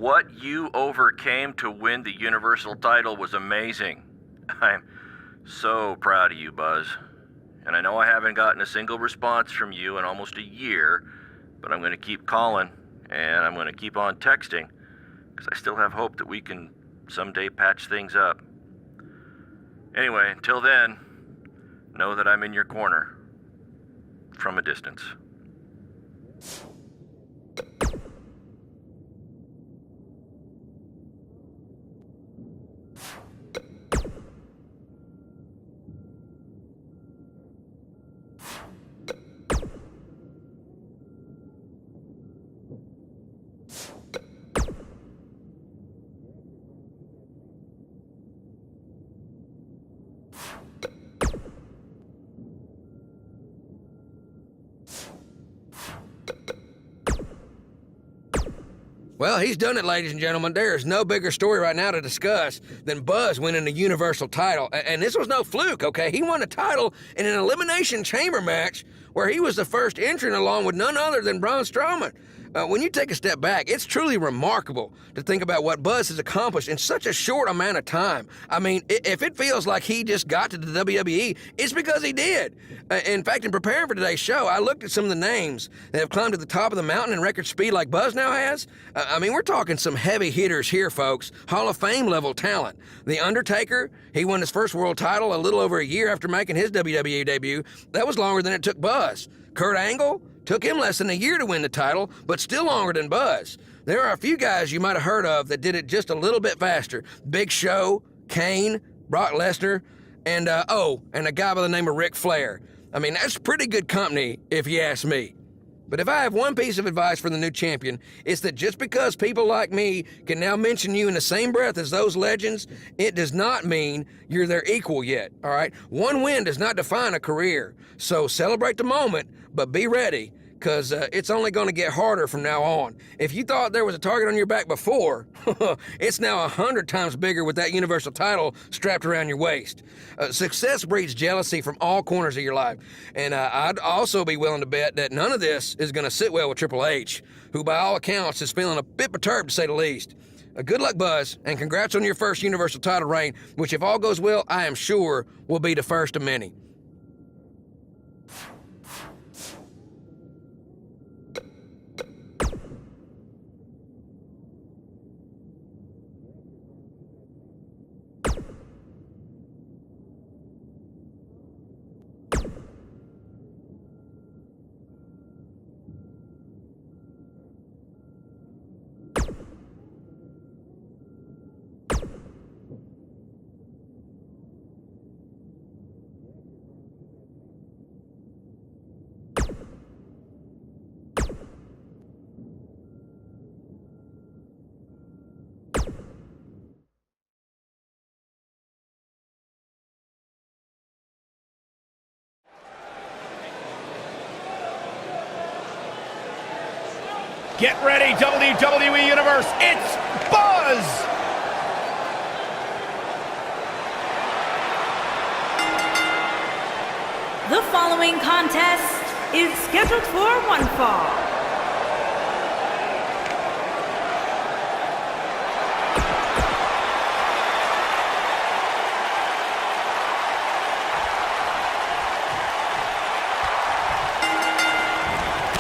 What you overcame to win the Universal title was amazing. I'm so proud of you, Buzz. And I know I haven't gotten a single response from you in almost a year, but I'm going to keep calling, and I'm going to keep on texting, because I still have hope that we can someday patch things up. Anyway, until then, know that I'm in your corner, from a distance. Well, he's done it, ladies and gentlemen. There is no bigger story right now to discuss than Buzz winning the Universal title. And this was no fluke, okay? He won a title in an Elimination Chamber match where he was the first entrant along with none other than Braun Strowman. When you take a step back, it's truly remarkable to think about what Buzz has accomplished in such a short amount of time. I mean, if it feels like he just got to the WWE, it's because he did. In fact, in preparing for today's show, I looked at some of the names that have climbed to the top of the mountain in record speed like Buzz now has. I mean, we're talking some heavy hitters here, folks. Hall of Fame level talent. The Undertaker, he won his first world title a little over a year after making his WWE debut. That was longer than it took Buzz. Kurt Angle, took him less than a year to win the title, but still longer than Buzz. There are a few guys you might have heard of that did it just a little bit faster. Big Show, Kane, Brock Lesnar, and a guy by the name of Ric Flair. I mean, that's pretty good company, if you ask me. But if I have one piece of advice for the new champion, it's that just because people like me can now mention you in the same breath as those legends, it does not mean you're their equal yet, all right? One win does not define a career. So celebrate the moment, but be ready, because it's only going to get harder from now on. If you thought there was a target on your back before, it's now 100 times bigger with that Universal title strapped around your waist. Success breeds jealousy from all corners of your life. And I'd also be willing to bet that none of this is going to sit well with Triple H, who by all accounts is feeling a bit perturbed to say the least. Good luck, Buzz, and congrats on your first Universal title reign, which if all goes well, I am sure will be the first of many. Get ready, WWE Universe, it's Buzz! The following contest is scheduled for one fall.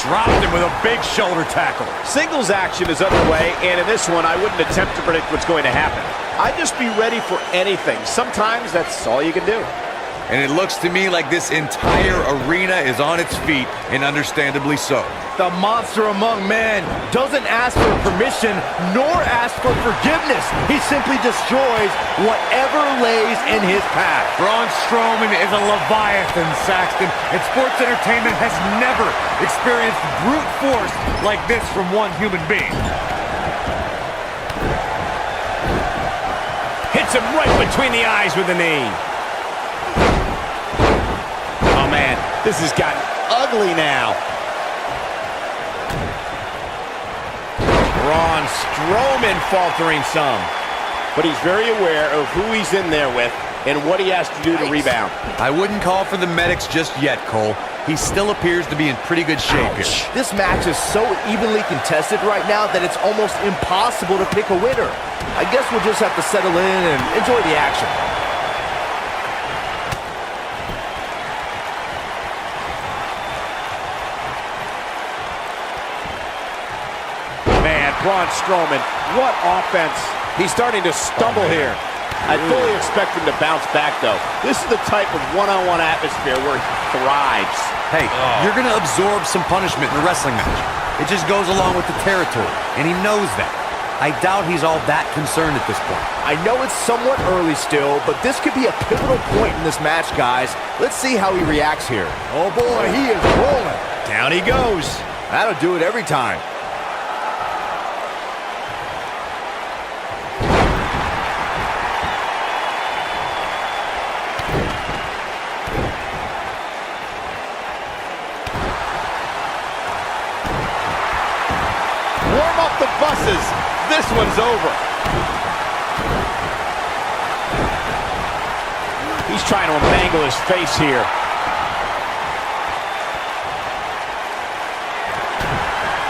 Dropped him with a big shoulder tackle. Singles action is underway, and in this one, I wouldn't attempt to predict what's going to happen. I'd just be ready for anything. Sometimes that's all you can do. And it looks to me like this entire arena is on its feet, and understandably so. The monster among men doesn't ask for permission nor ask for forgiveness. He simply destroys whatever lays in his path. Braun Strowman is a Leviathan, Saxton, and sports entertainment has never experienced brute force like this from one human being. Hits him right between the eyes with the knee. Oh man, this has gotten ugly now. Braun Strowman faltering some, but he's very aware of who he's in there with and what he has to do to rebound. I wouldn't call for the medics just yet, Cole. he still appears to be in pretty good shape here. This match is so evenly contested right now that it's almost impossible to pick a winner. I guess we'll just have to settle in and enjoy the action. Man, Braun Strowman, what offense. He's starting to stumble here. I fully expect him to bounce back, though. This is the type of one-on-one atmosphere where he thrives. Hey, you're going to absorb some punishment in a wrestling match. It just goes along with the territory, and he knows that. I doubt he's all that concerned at this point. I know it's somewhat early still, but this could be a pivotal point in this match, guys. Let's see how he reacts here. Oh, boy, he is rolling. Down he goes. That'll do it every time. The buses. This one's over. He's trying to mangle his face here.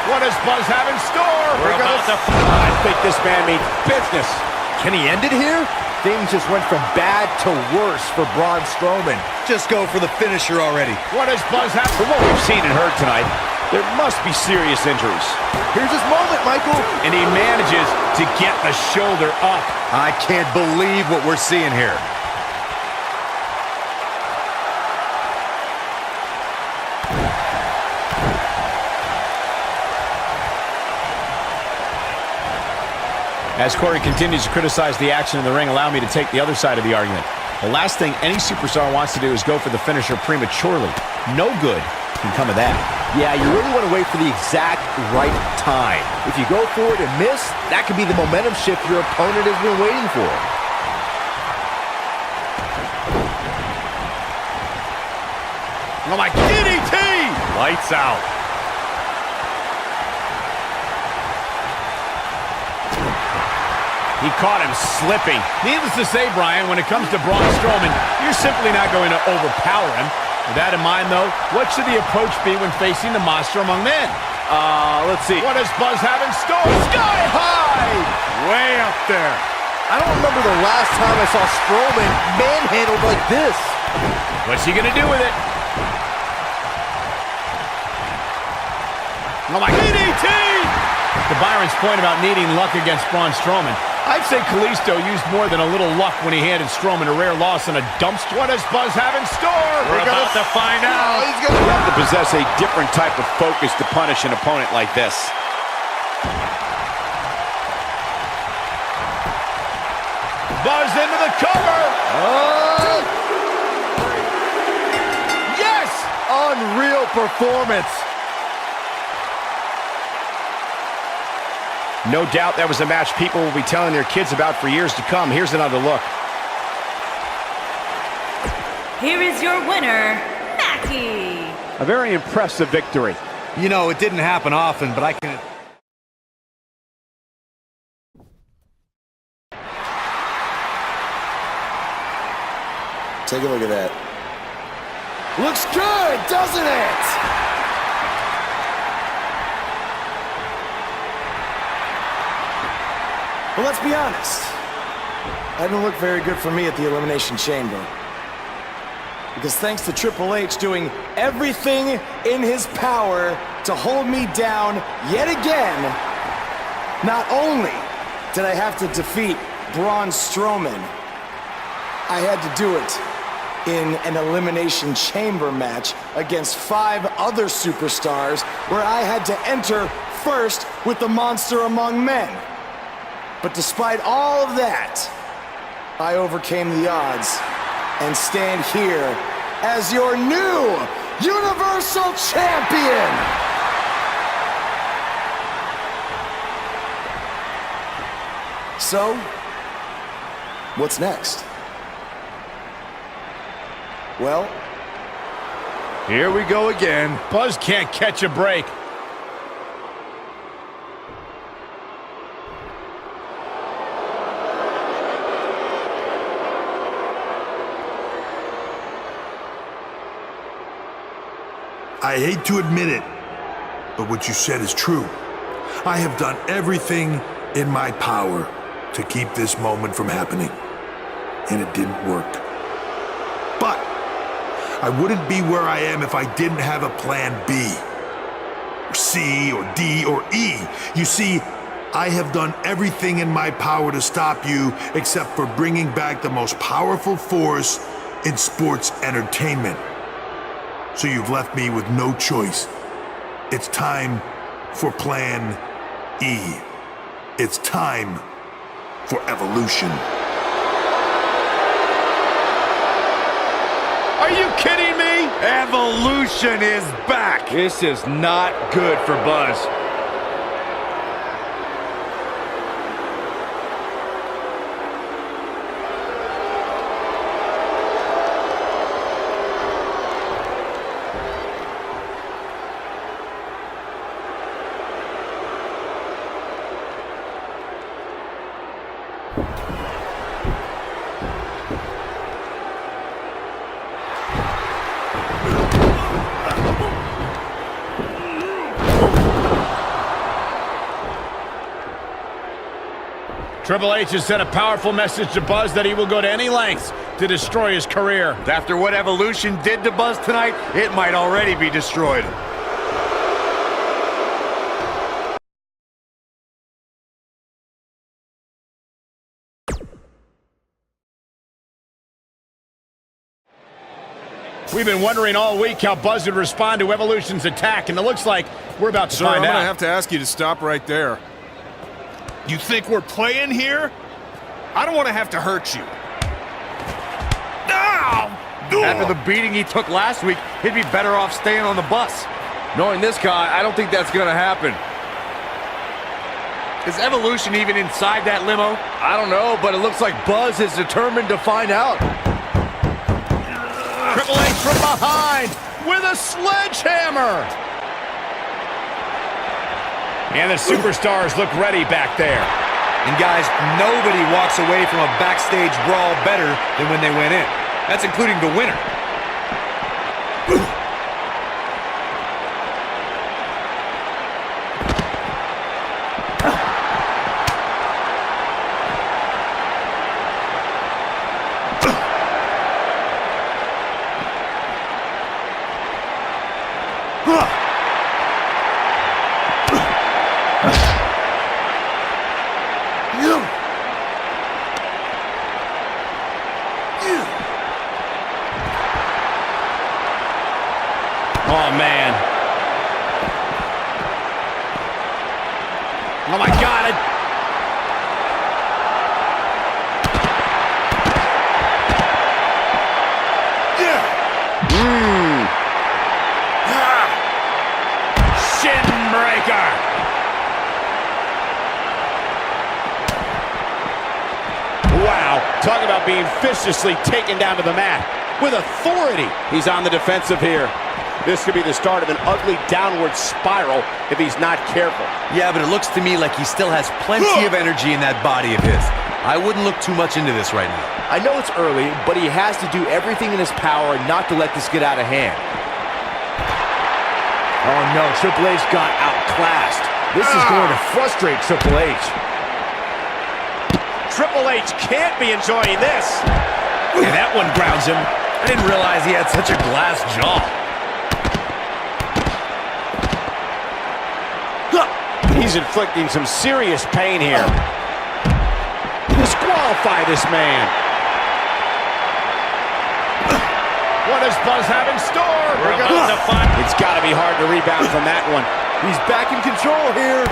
What does Buzz have in store? We're about to... I think this man means business. Can he end it here? Things just went from bad to worse for Braun Strowman. Just go for the finisher already. What does Buzz have? From what we've seen and heard tonight, there must be serious injuries. Here's his moment, Michael. And he manages to get the shoulder up. I can't believe what we're seeing here. As Corey continues to criticize the action in the ring, allow me to take the other side of the argument. The last thing any superstar wants to do is go for the finisher prematurely. No good can come of that. Yeah, you really want to wait for the exact right time. If you go for it and miss, that could be the momentum shift your opponent has been waiting for. Oh my, DDT! Lights out. He caught him slipping. Needless to say, Brian, when it comes to Braun Strowman, you're simply not going to overpower him. With that in mind, though, what should the approach be when facing the monster among men? Let's see. What does Buzz have in store? Sky high! Way up there. I don't remember the last time I saw Strowman manhandled like this. What's he going to do with it? Oh my, DDT! To Byron's point about needing luck against Braun Strowman, I'd say Kalisto used more than a little luck when he handed Strowman a rare loss in a dumpster. What does Buzz have in store? We're about to find out. He's going to have to possess a different type of focus to punish an opponent like this. Buzz into the cover. Yes! Unreal performance. No doubt that was a match people will be telling their kids about for years to come. Here's another look. Here is your winner, Mackie. A very impressive victory. You know, it didn't happen often, but I can... Take a look at that. Looks good, doesn't it? Well, let's be honest. That didn't look very good for me at the Elimination Chamber. Because thanks to Triple H doing everything in his power to hold me down yet again, not only did I have to defeat Braun Strowman, I had to do it in an Elimination Chamber match against 5 other superstars where I had to enter first with the monster among men. But despite all of that, I overcame the odds and stand here as your new Universal Champion! So, what's next? Well, Here we go again. Buzz can't catch a break. I hate to admit it, but what you said is true. I have done everything in my power to keep this moment from happening, and it didn't work. But I wouldn't be where I am if I didn't have a plan B, or C, or D, or E. You see, I have done everything in my power to stop you except for bringing back the most powerful force in sports entertainment. So you've left me with no choice. It's time for Plan E. It's time for evolution. Are you kidding me? Evolution is back. This is not good for Buzz. Triple H has sent a powerful message to Buzz that he will go to any lengths to destroy his career. After what Evolution did to Buzz tonight, it might already be destroyed. We've been wondering all week how Buzz would respond to Evolution's attack, and it looks like we're about to find out. I'm gonna have to ask you to stop right there. You think we're playing here? I don't want to have to hurt you. After the beating he took last week, he'd be better off staying on the bus. Knowing this guy, I don't think that's gonna happen. Is Evolution even inside that limo? I don't know, but it looks like Buzz is determined to find out. Triple H from behind with a sledgehammer. And the superstars look ready back there. And guys, nobody walks away from a backstage brawl better than when they went in. That's including the winner. Oh, man. Oh, my God. Shin breaker. Wow. Talk about being viciously taken down to the mat. With authority. He's on the defensive here. This could be the start of an ugly downward spiral if he's not careful. Yeah, but it looks to me like he still has plenty of energy in that body of his. I wouldn't look too much into this right now. I know it's early, but he has to do everything in his power not to let this get out of hand. Oh no, Triple H got outclassed. This is going to frustrate Triple H. Triple H can't be enjoying this. And that one grounds him. I didn't realize he had such a glass jaw. He's inflicting some serious pain here. Disqualify this man. What does Buzz have in store? We're going to find. It's got to be hard to rebound from that one. He's back in control here.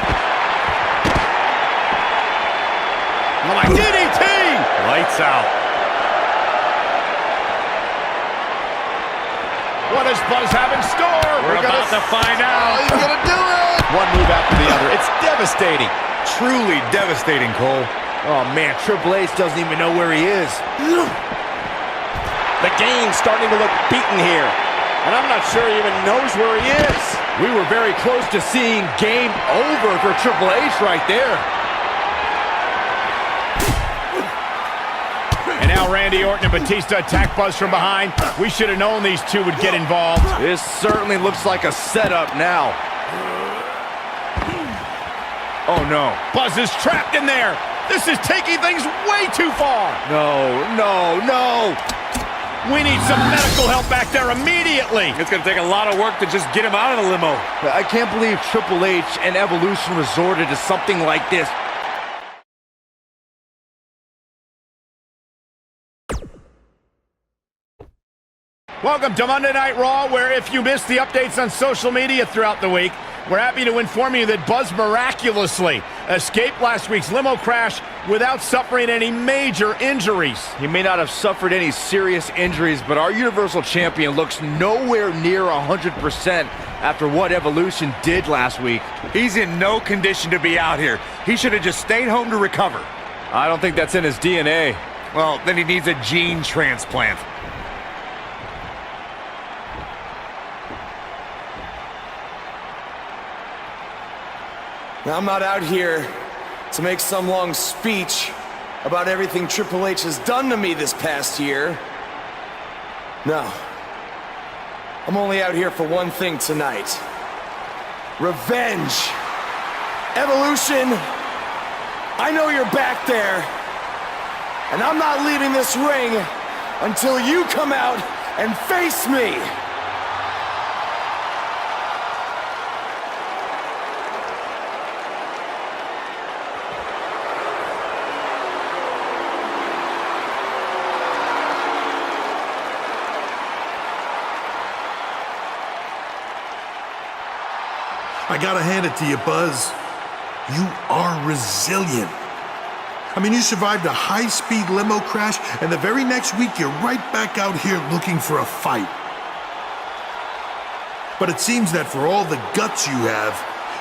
Oh my DDT! Lights out. What does Buzz have in store? We're about to find out. He's going to do it! One move after the other. It's devastating. Truly devastating, Cole. Oh, man, Triple H doesn't even know where he is. The game's starting to look beaten here. And I'm not sure he even knows where he is. We were very close to seeing game over for Triple H right there. And now how Randy Orton and Batista attack Buzz from behind. We should have known these two would get involved. This certainly looks like a setup now. Oh, no. Buzz is trapped in there. This is taking things way too far. No. We need some medical help back there immediately. It's going to take a lot of work to just get him out of the limo. I can't believe Triple H and Evolution resorted to something like this. Welcome to Monday Night Raw, where if you missed the updates on social media throughout the week, we're happy to inform you that Buzz miraculously escaped last week's limo crash without suffering any major injuries. He may not have suffered any serious injuries, but our Universal Champion looks nowhere near 100% after what Evolution did last week. He's in no condition to be out here. He should have just stayed home to recover. I don't think that's in his DNA. Well, then he needs a gene transplant. Now, I'm not out here to make some long speech about everything Triple H has done to me this past year. No. I'm only out here for one thing tonight. Revenge. Evolution, I know you're back there, and I'm not leaving this ring until you come out and face me. I gotta hand it to you, Buzz. You are resilient. I mean, you survived a high-speed limo crash, and the very next week you're right back out here looking for a fight. But it seems that for all the guts you have,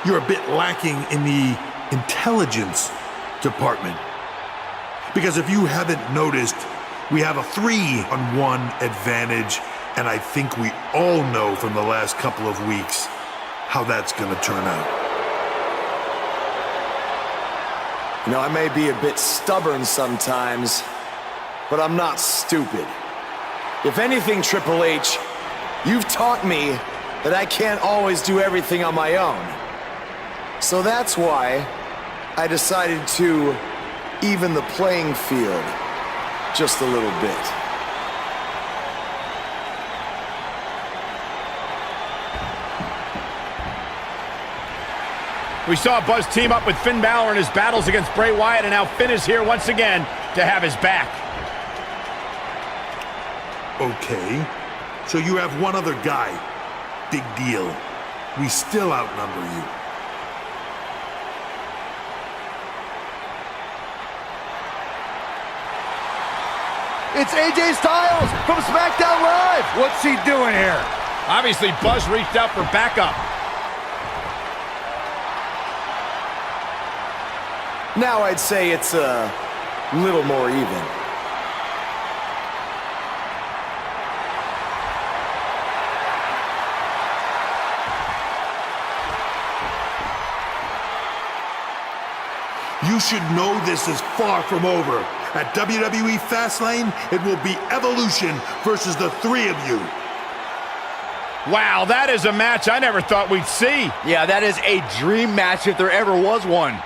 you're a bit lacking in the intelligence department. Because if you haven't noticed, we have a 3-on-1 advantage, and I think we all know from the last couple of weeks how that's gonna turn out. You know, I may be a bit stubborn sometimes, but I'm not stupid. If anything, Triple H, you've taught me that I can't always do everything on my own. So that's why I decided to even the playing field just a little bit. We saw Buzz team up with Finn Balor in his battles against Bray Wyatt, and now Finn is here once again to have his back. Okay, so you have one other guy. Big deal. We still outnumber you. It's AJ Styles from SmackDown Live. What's he doing here? Obviously, Buzz reached out for backup. Now I'd say it's a little more even. You should know this is far from over. At WWE Fastlane, it will be Evolution versus the three of you. Wow, that is a match I never thought we'd see. Yeah, that is a dream match if there ever was one.